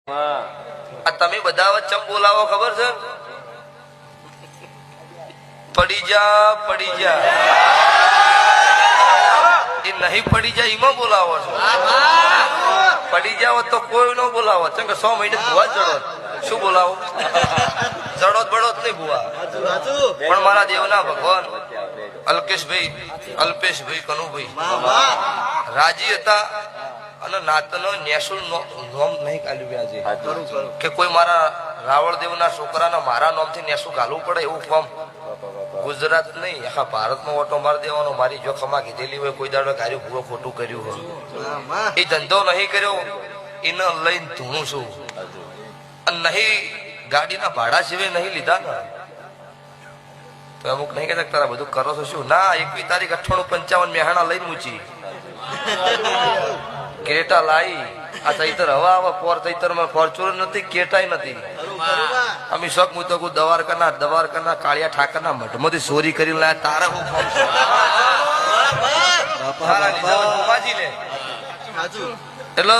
આ તમે બધા ચમ બોલાવો ખબર છે? પડી જા એ નહીં પડી જાય એમાં બોલાવો છો. પડી જાવ તો કોઈ નો બોલાવો. કેમ કે 100 મહિને ભૂવા જડો શું બોલાવો? જડોત બળોત નહીં ભૂવા. પણ મારા દેવના ભગવાન અલ્પેશભાઈ કનુભાઈ રાજી હતા અને નાતનો નેસુલ નોમ નહીં કાઢ્યું આજે કે કોઈ મારા રાવળ દેવના છોકરાના મારા નોમથી નેસુલ ગાલવું પડે એવું કામ ગુજરાત નહીં આખા ભારતમાં ઓટો મારી દેવાનો. મારી જો ખમા કીધેલી હોય કોઈ દાડો કાર્ય પૂરો ખોટું કર્યું હોય એ ધંધો નહીં કર્યો એને લઈને ધૂણું છું અને નહીં ગાડીના ભાડા સિવાય નહીં લીધા ને તો અમુક નહીં કહેતા તારા બધું કરો છો શું ના. 21 તારીખ 9855 મેહાણા લઈને મૂચી કેટા લાઈ આ ચૈતર હવા આવા પોર ચૈતર માં ફોર્ચ્યુનર નથી કેટાય નથી. અમે શોખ હું તો દવારકાના કાળિયા ઠાકરના મઠમાંથી ચોરી કરી લાયા તારા હું એટલે